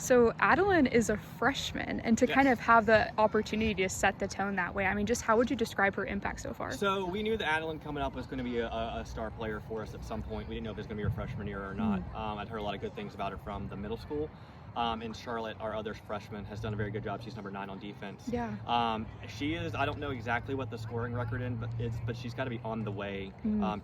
So Adeline is a freshman, and to kind of have the opportunity to set the tone that way, I mean, just how would you describe her impact so far? So we knew that Adeline coming up was going to be a star player for us at some point. We didn't know if it was going to be her freshman year or not. I'd heard a lot of good things about her from the middle school. And Charlotte, our other freshman, has done a very good job. She's number 9 on defense. Yeah. She is, I don't know exactly what the scoring record but she's got to be on the way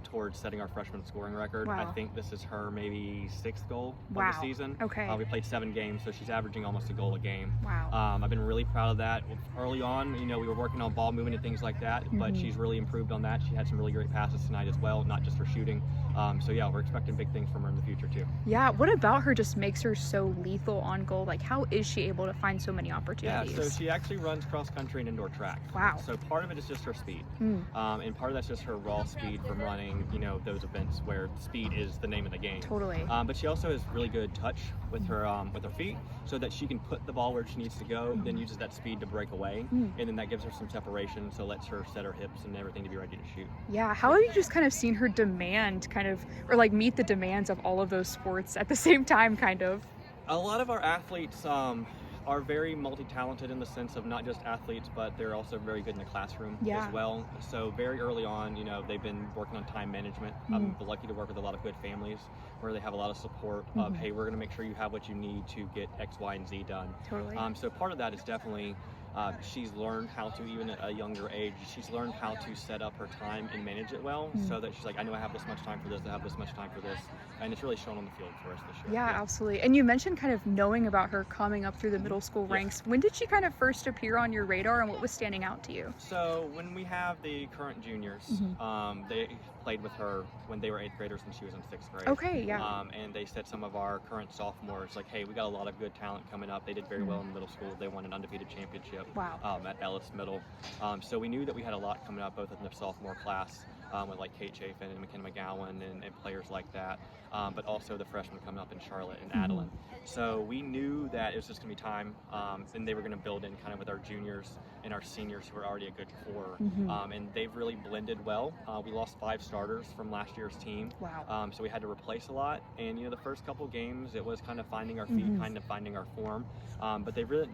towards setting our freshman scoring record. Wow. I think this is her maybe 6th goal of Wow. the season. Okay. We played 7 games, so she's averaging almost a goal a game. Wow. I've been really proud of that. Early on, we were working on ball movement and things like that, but she's really improved on that. She had some really great passes tonight as well, not just her shooting. So yeah, we're expecting big things from her in the future too. Yeah, what about her just makes her so lethal on goal? Like, how is she able to find so many opportunities? Yeah, so she actually runs cross country and indoor track. Wow. So part of it is just her speed, and part of that's just her raw speed from running, those events where speed is the name of the game. Totally. But she also has really good touch with her feet, so that she can put the ball where she needs to go, then uses that speed to break away, and then that gives her some separation, so lets her set her hips and everything to be ready to shoot. Yeah, how have you just kind of seen her demand or like meet the demands of all of those sports at the same time, kind of? A lot of our athletes are very multi-talented in the sense of not just athletes, but they're also very good in the classroom as well. So very early on, they've been working on time management. I'm lucky to work with a lot of good families where they have a lot of support of, hey, we're going to make sure you have what you need to get X, Y, and Z done. Totally. So part of that is definitely she's learned how to, even at a younger age, she's learned how to set up her time and manage it well, so that she's like, I know I have this much time for this, I have this much time for this, and it's really shown on the field for us this year. Yeah, absolutely. And you mentioned kind of knowing about her coming up through the middle school ranks. When did she kind of first appear on your radar, and what was standing out to you? So when we have the current juniors, they played with her when they were 8th graders and she was in 6th grade. Okay, yeah. And they said some of our current sophomores, like, hey, we got a lot of good talent coming up. They did very well in middle school. They won an undefeated championship. Wow. At Ellis Middle. So we knew that we had a lot coming up, both in the sophomore class with like Kate Chafin and McKenna McGowan and players like that, but also the freshmen coming up in Charlotte and Adeline. So we knew that it was just going to be time, and they were going to build in kind of with our juniors and our seniors who are already a good core, and they've really blended well. We lost 5 starters from last year's team. Wow. So we had to replace a lot, and the first couple games it was kind of finding our feet, kind of finding our form. But they really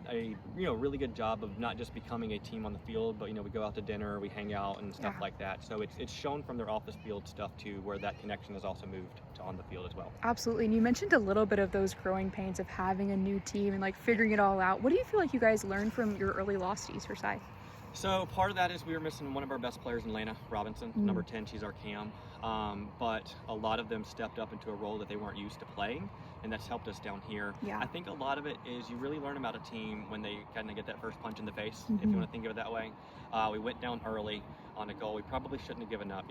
really good job of not just becoming a team on the field, but we go out to dinner, we hang out and stuff like that. So it's shown from their office field stuff too, where that connection has also moved to on the field as well. Absolutely. And you mentioned a little bit of those growing pains of having a new team and like figuring it all out. What do you feel like you guys learned from your early loss to East Forsyth? So part of that is we were missing one of our best players in Lana Robinson, number 10. She's our cam. But a lot of them stepped up into a role that they weren't used to playing, and that's helped us down here. Yeah. I think a lot of it is you really learn about a team when they kind of get that first punch in the face, if you want to think of it that way. We went down early on a goal. We probably shouldn't have given up.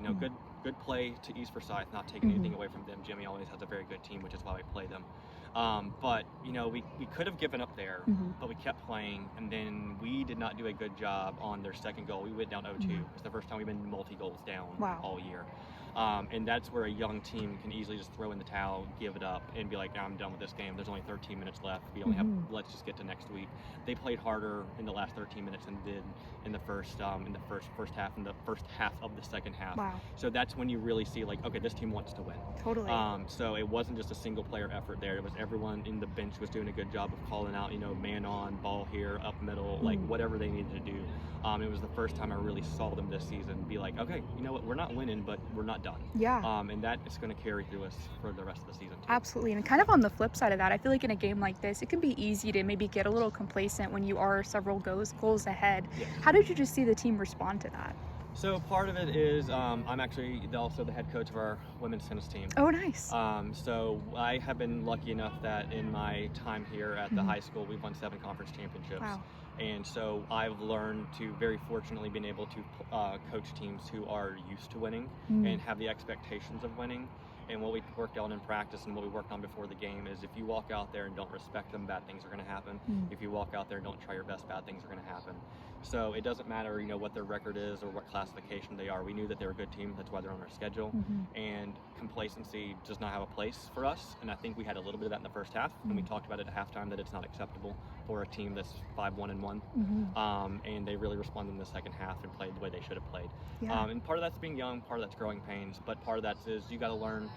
Good play to East Forsyth, not taking anything away from them. Jimmy always has a very good team, which is why we play them. But we could have given up there, but we kept playing, and then we did not do a good job on their second goal. We went down 0-2. It's the first time we've been multi-goals down all year. And that's where a young team can easily just throw in the towel, give it up, and be like, I'm done with this game. There's only 13 minutes left. We only have, let's just get to next week. They played harder in the last 13 minutes than did in the first half, in the first half of the second half. Wow. So that's when you really see like, okay, this team wants to win. Totally. So it wasn't just a single player effort there. It was everyone in the bench was doing a good job of calling out, man on, ball here, up middle, like whatever they needed to do. It was the first time I really saw them this season be like, okay, you know what, we're not winning, but we're not done. Yeah. And that is going to carry through us for the rest of the season too. Absolutely. And kind of on the flip side of that, I feel like in a game like this, it can be easy to maybe get a little complacent when you are several goals ahead. Yes. How did you just see the team respond to that? So part of it is I'm actually also the head coach of our women's tennis team. Oh, nice. So I have been lucky enough that in my time here at the high school, we've won 7 conference championships. Wow. And so I've learned to very fortunately been able to coach teams who are used to winning and have the expectations of winning. And what we worked on in practice and what we worked on before the game is if you walk out there and don't respect them, bad things are going to happen. If you walk out there and don't try your best, bad things are going to happen. So it doesn't matter, what their record is or what classification they are. We knew that they're a good team. That's why they're on our schedule. And complacency does not have a place for us. And I think we had a little bit of that in the first half. And we talked about it at halftime that it's not acceptable for a team that's 5-1-1. And they really responded in the second half and played the way they should have played. Yeah. And part of that's being young, part of that's growing pains, but part of that is you got to learn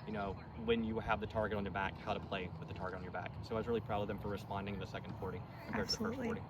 when you have the target on your back, how to play with the target on your back. So I was really proud of them for responding in the second 40 compared to the first Absolutely. 40.